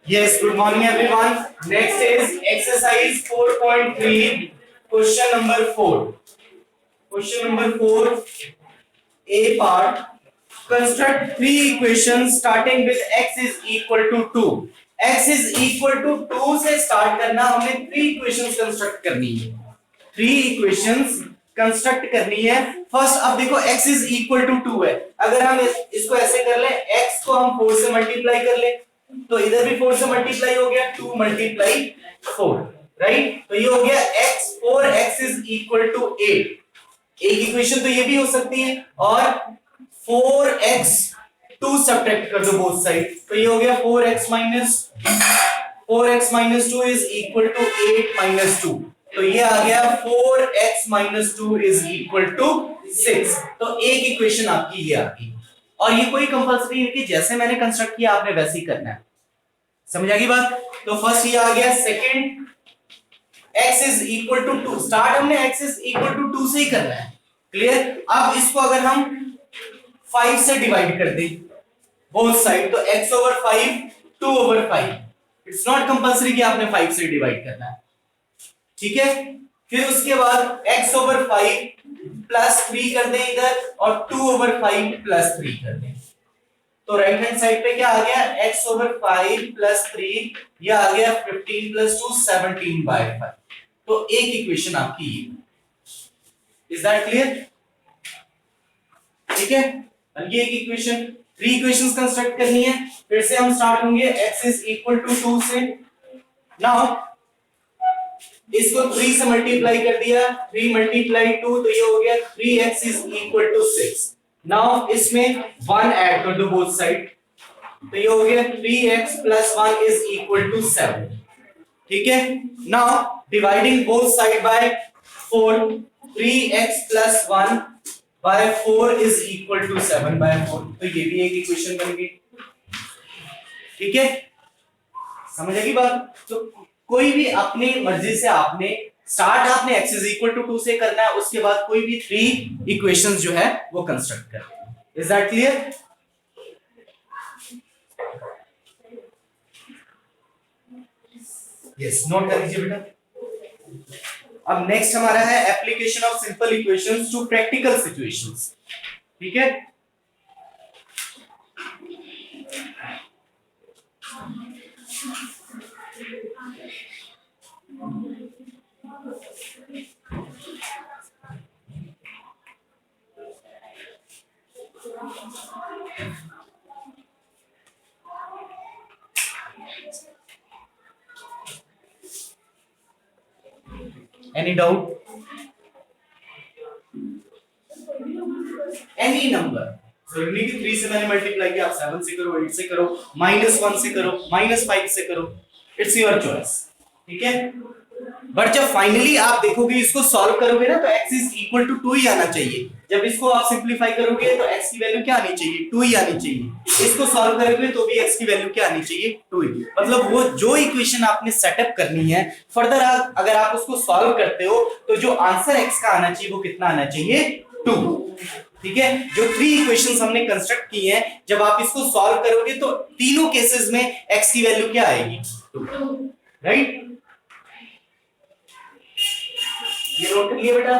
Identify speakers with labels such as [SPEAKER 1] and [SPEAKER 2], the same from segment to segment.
[SPEAKER 1] Yes, good morning everyone. Next is exercise 4.3, question number 4. Question number 4, A part. Construct three equations starting with x is equal to 2. x is equal to 2 से start करना, हमें three equations construct करनी है. Three equations construct करनी है. First अब देखो x is equal to 2 है. अगर हम इसको ऐसे कर ले, x को हम 4 से मल्टीप्लाई कर ले तो इधर भी 4 से मल्टीप्लाई हो गया, 2 मल्टीप्लाई 4, राइट. तो ये हो गया x, 4x is equal to 8. एक इक्वेशन तो ये भी हो सकती है. और 4x 2 सब्ट्रैक्ट कर दो बोथ साइड, तो ये हो गया 4x minus 2 is equal to 8 minus 2. तो ये आ गया 4x minus 2 is equal to 6. तो एक इक्वेशन आपकी ये आ गई. और ये कोई कंपल्सरी है कि जैसे मैंने कंस्ट्रक्ट किया आपने वैसे ही करना है. समझ आ गई बात. तो फर्स्ट ये आ गया. Second, x is equal to 2. Start हमने x इज इक्वल टू 2 से ही करना है. क्लियर. अब इसको अगर हम 5 से डिवाइड कर दें बोथ साइड, तो x over 5 2 over 5. It's not compulsory कि आपने 5 से डिवाइड करना है. ठीक है. फिर उसके बाद x ओवर 5 प्लस 3 कर दें इधर, और 2 ओवर 5 प्लस 3 कर दें. तो राइट हैंड साइड पे क्या आ गया, x ओवर 5 प्लस 3, ये आ गया 15 प्लस 2 17/5. तो एक इक्वेशन आपकी ये. Is that clear. ठीक है. ये एक इक्वेशन. थ्री इक्वेशंस कंस्ट्रक्ट करनी है. फिर से हम स्टार्ट होंगे x इज इक्वल टू 2 से. नाउ इसको 3 से मल्टीप्लाई कर दिया, 3 मल्टीप्लाई 2, तो ये हो गया 3x is equal to 6. Now इसमें 1 ऐड कर दो बोथ साइड, तो ये हो गया 3x plus 1 is equal to 7. ठीक है. Now dividing both side by 4, 3x plus 1 by 4 is equal to 7/4. तो ये भी एक इक्वेशन बन गई. ठीक है. समझ आ गई बात. तो कोई भी अपनी मर्जी से आपने स्टार्ट आपने x इज इक्वल टू 2 से करना है, उसके बाद कोई भी थ्री इक्वेशंस जो है वो कंस्ट्रक्ट करना है. Is that clear. Yes, note कर लीजिए बेटा. अब नेक्स्ट हमारा है application of simple equations to practical situations. ठीक है. Any doubt? Any number. जरूरी कि 3 से मैंने मल्टीप्लाई किया, आप 7 से करो, 8 से करो, -1 से करो, -5 से करो. It's your choice. ठीक है. बट जब फाइनली आप देखोगे इसको सॉल्व करोगे ना, तो x इज इक्वल टू 2 ही आना चाहिए. जब इसको आप सिंपलीफाई करोगे तो x की वैल्यू क्या आनी चाहिए, 2 ही आनी चाहिए. इसको सॉल्व करोगे तो भी x की वैल्यू क्या आनी चाहिए, 2 ही. मतलब वो जो इक्वेशन आपने सेटअप करनी है फर्दर, अगर आप उसको सॉल्व करते हो तो जो आंसर x का आना चाहिए वो कितना आना चाहिए, 2. ठीक है. जो थ्री इक्वेशंस हमने कंस्ट्रक्ट की हैं, जब आप इसको सॉल्व करोगे तो तीनों केसेस में x की वैल्यू क्या आएगी, 2. राइट. ये नोट कर लिए बेटा.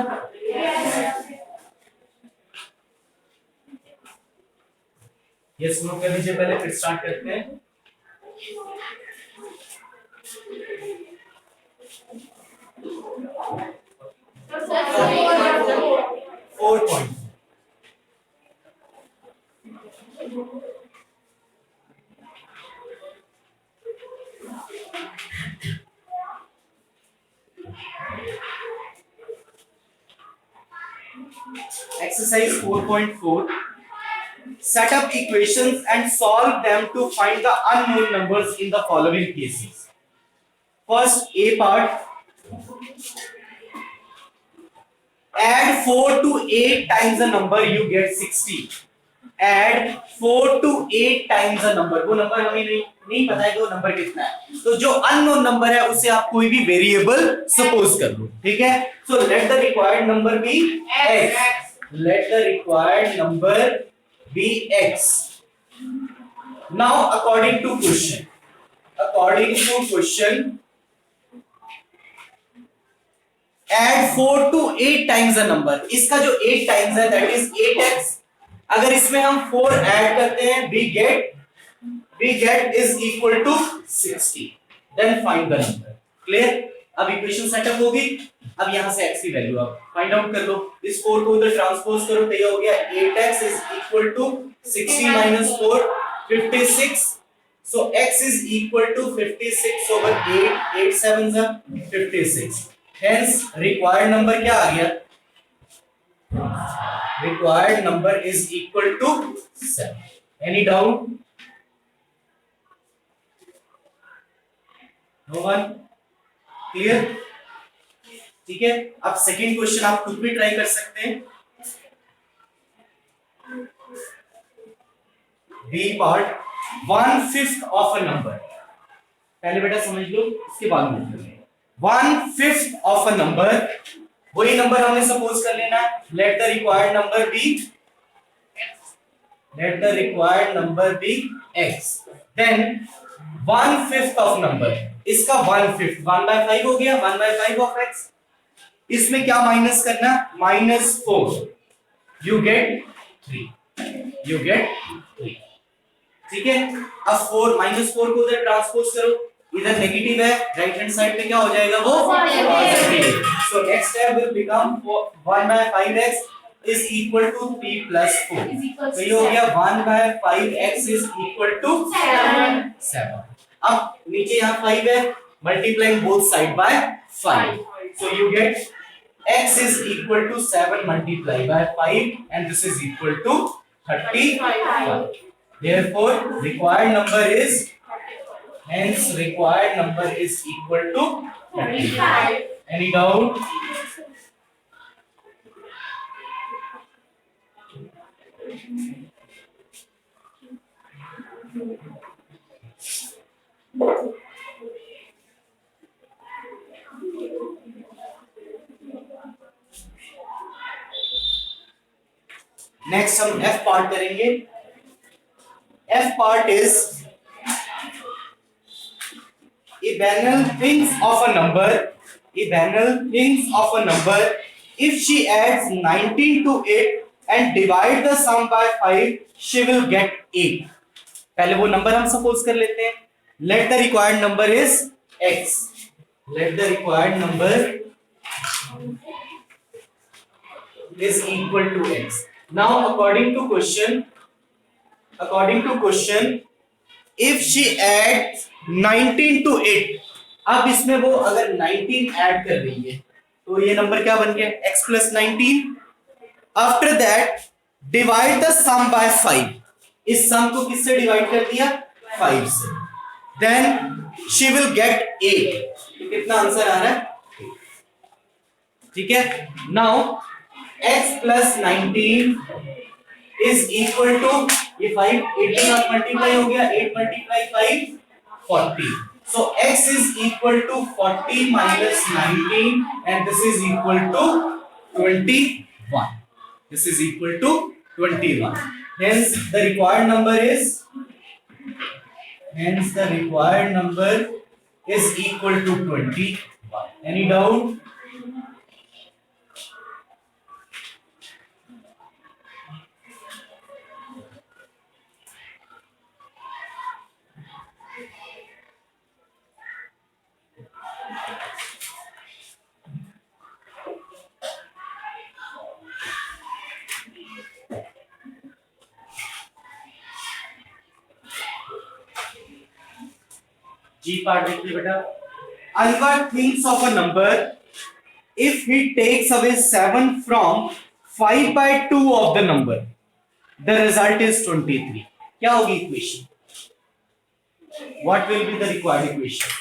[SPEAKER 1] यस, नोट कर लीजिए पहले, फिर स्टार्ट करते हैं. Four point. Exercise 4.4. Set up equations and solve them to find the unknown numbers in the following cases. First, A part. Add 4 to 8 times a number, you get 60. Add 4 to 8 times a number. वो number हमें नहीं पता है कि वो number कितना है. तो जो अननोन नंबर है उसे आप कोई भी वेरिएबल सपोज कर लो. ठीक है. So let the required number be x. Let the required number be x. Now according to question, according to question, add 4 to 8 times the number. इसका जो 8 times है that is 8x. अगर इसमें हम 4 add करते हैं we get is equal to 60. Then find the number. Clear? अब equation setup होगी. अब यहां से x की वैल्यू आप फाइंड आउट कर लो. इस 4 को उधर ट्रांसपोज करो तो ये हो गया 8x is equal to 60 minus 4 56. So x is equal to 56 over 8. 8 sevens are 56. Hence required number क्या आ गया? Required number is equal to 7. Any doubt? No one? Clear? ठीक है. अब सेकेंड क्वेश्चन आप खुद भी ट्राई कर सकते हैं. B part 1/5 of a number. पहले बेटा समझ लो, इसके बाद में 1/5 of a number. वही नंबर हमने सपोज कर लेना. Let the required number be x. Then 1/5 of number. इसका 1/5 1/5 हो गया. 1/5 of x. इसमें क्या माइनस करना? -4. You get 3. ठीक है. अब 4 -4 को उधर ट्रांसपोज करो. इधर नेगेटिव है, राइट हैंड साइड पे क्या हो जाएगा? वो positive. So next step will become 1/5x is equal to 3 plus 4. तो ये हो गया 1/5x is equal to 7. अब नीचे यहाँ 5 है, multiplying both side by 5. So you get x is equal to 7 multiplied by 5 and this is equal to 35. Therefore required number is equal to 35. Any doubt? Next हम F part करेंगे. F part is Ebanal thinks of a number if she adds 19 to it and divide the sum by 5 she will get 8. पहले वो number हम suppose कर लेते हैं. Let the required number is x. Let the required number is equal to x. Now according to question if she adds 19 to it. अब इसमें वो अगर 19 ऐड कर रही है तो ये नंबर क्या बन गया? x plus 19. After that divide the sum by 5. इस सम को किससे डिवाइड कर दिया? 5 से. Then she will get 8. तो कितना आंसर आ रहा है? ठीक है. Now x plus 19 is equal to ये 5 8 के साथ मल्टीप्लाई हो गया. 8 multiply 5 40. So x is equal to 40 minus 19 and this is equal to 21. This is equal to 21. Hence the required number is equal to 21. Any doubt? G part देखिए बेटा. Anwar thinks of a number if he takes away 7 from 5/2 of the number. The result is 23. क्या होगी equation? What will be the required equation?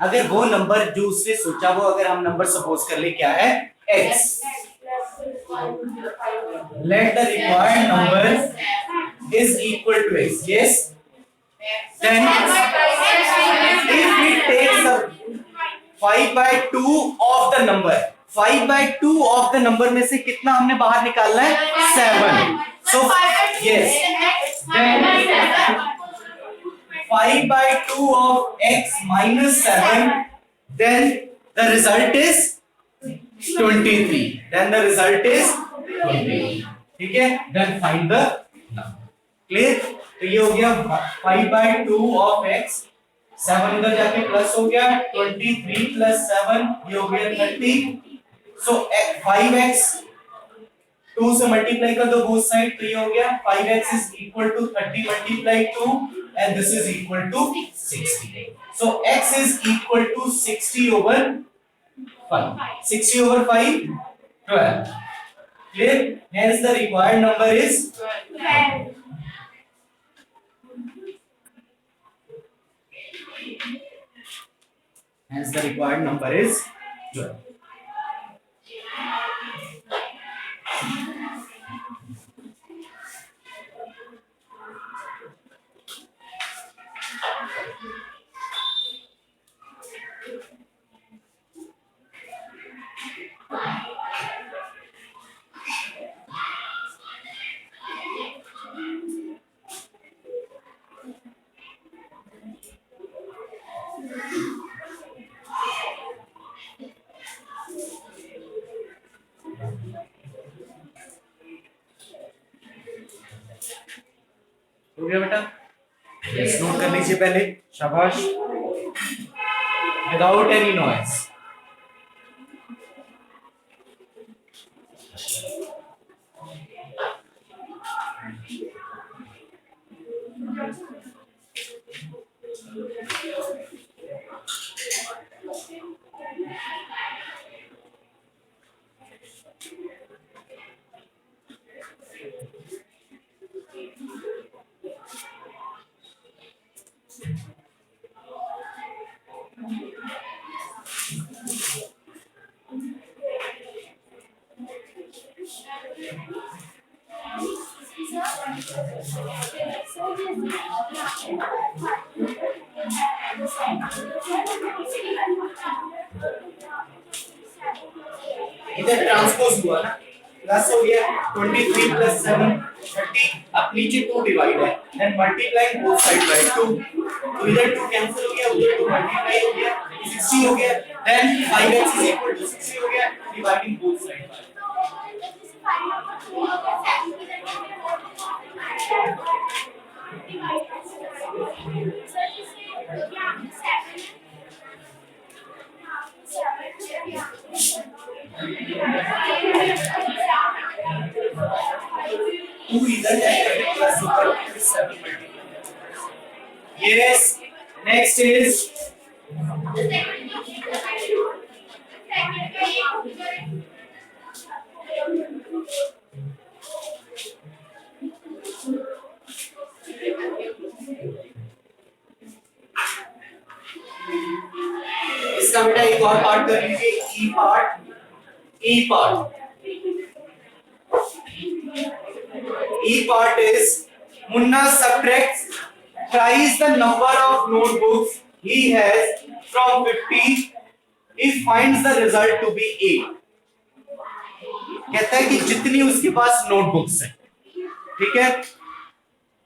[SPEAKER 1] अगर वो number जो उसने सोचा वो अगर हम नंबर सपोज कर ले क्या है? x. Let the required number is equal to x. Yes. Then if we take the 5/2 of the number, 5/2 of the number में से कितना हमने बाहर निकालना है? 7. So yes. Then 5/2 of x minus 7, then the result is 23. Then the result is 23. ठीक है? Then find the number. Clear? तो ये हो गया 5/2 of x, 7 इधर जाके प्लस हो गया, 23 plus 7 ये हो गया 30. So 5x 2 से मल्टीप्लाई कर दो बोथ साइड, तो ये हो गया 5x is equal to 30 multiply 2 and this is equal to 60. So x is equal to 60 over 5. 60 over 5, 12. Clear? Hence the required number is 12. Hence the required number is 12. हो गया बेटा? Yes, note कर लीजिए पहले. शाबाश. Without any noise. इधर transpose हुआ ना, प्लस हो गया 23 plus 7 30. अब नीचे 2 डिवाइड है, then multiply both side by 2, तो इधर 2 कैंसिल हो गया, उधर 2 मल्टीप्लाई हो गया, 60 हो गया. Then 5x is equal to 60 हो गया, dividing both side bye. Two इधर जाएगा प्लस ऊपर 7 मल्टीप्लाई. Yes, next is इसका बेटा एक और पार्ट कर लीजिए. E part is Munna subtracts thrice the number of notebooks he has from 50. He finds the result to be 8. कहता है कि जितनी उसके पास नोटबुक्स हैं, ठीक है,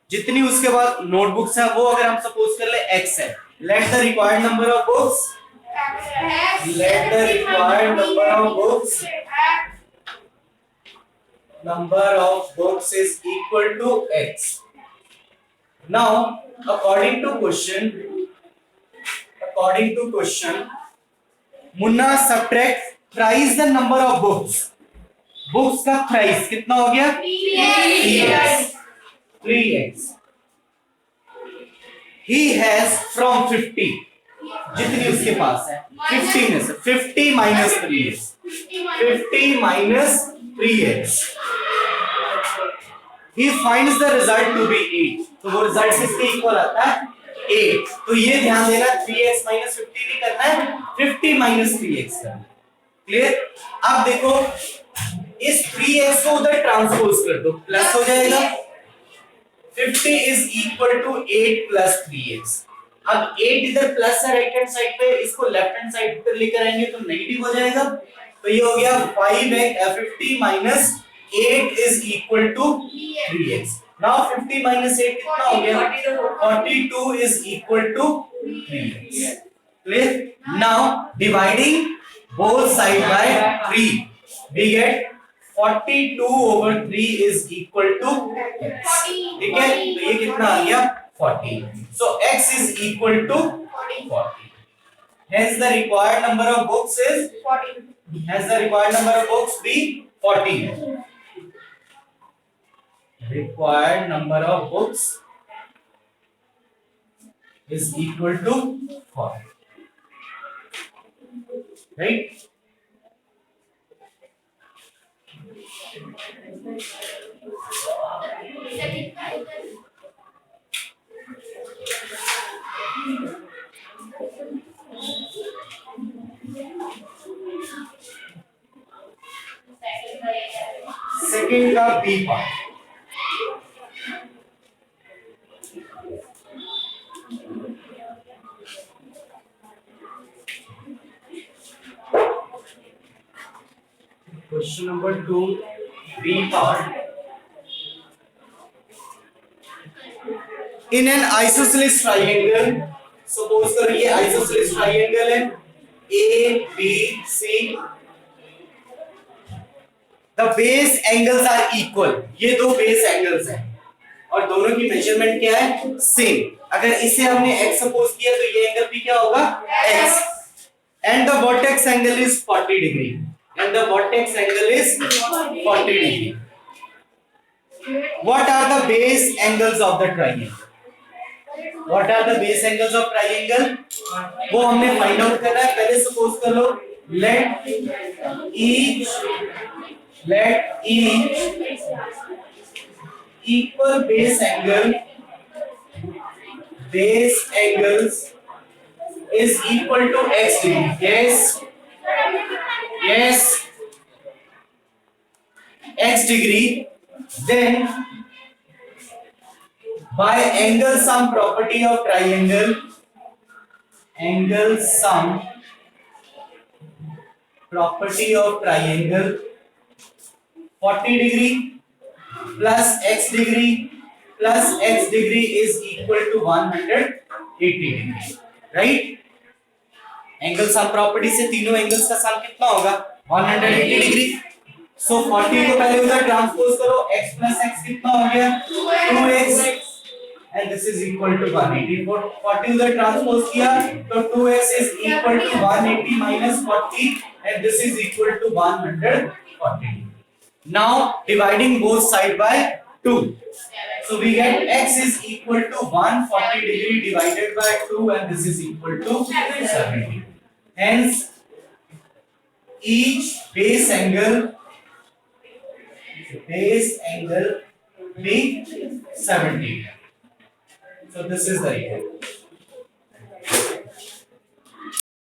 [SPEAKER 1] जितनी उसके पास नोटबुक्स हैं वो अगर हम सपोज कर ले x है, let the required number of books is equal to x. Now according to question Munna subtracts thrice the number of books. Books का प्राइस कितना हो गया? 3x. He has from 50, जितनी उसके पास है 50 में से 50 minus 3x. 50 minus 3x. He finds the result to be 8. तो वो रिजल्ट किसके इक्वल आता है? 8. तो ये ध्यान देना 3x minus 50 नहीं करना है, 50 minus 3x करना है. क्लियर? अब देखो इस 3x को उधर ट्रांसपोज कर दो, प्लस हो जाएगा. 50 is equal to 8 plus 3x. अब 8 इधर प्लस है राइट हैंड साइड पे, इसको लेफ्ट हैंड साइड पे लेकर आएंगे तो नेगेटिव हो जाएगा. तो ये हो गया 50 minus 8 is equal to 3x. Now 50 minus 8 कितना हो गया? 42 is equal to 3x. Clear? Now dividing both side by 3, we get 42 over 3 is equal to x. ठीक है? तो ये कितना आ गया? 40. So x is equal to 40. Hence the required number of books is 40. Hence the required number of books be 40. Required number of books is equal to 40. Right? Second का B part. Question number 2, B part. In an isosceles triangle, suppose करो ये isosceles triangle है A, B, C. The base angles are equal. ये दो base angles हैं और दोनों की measurement क्या है? Same. अगर इसे हमने x suppose किया तो ये angle भी क्या होगा? X. And the vertex angle is 40 degree. And the vertex angle is 40 degree. What are the base angles of the triangle? What are the base angles of triangle? वो हमने find out करना है. पहले suppose कर लो. Let each equal base angles is equal to x degree. Yes, x degree. Then by angle sum property of triangle, angle sum property of triangle, 40 degree plus x degree is equal to 180 degree. Right? Angle sum property से तीनों angles का sum कितना होगा? 180 degree. So 40 को पहले उधर transpose करो, x plus x कितना हो गया? 2x. And this is equal to 180. 40 उधर ट्रांसपोज किया तो 2x is equal to 180 minus 40 and this is equal to 140. Now dividing both side by 2. So we get x is equal to 140 degree divided by 2 and this is equal to 70. Hence each base angle be 70. So this is the equation.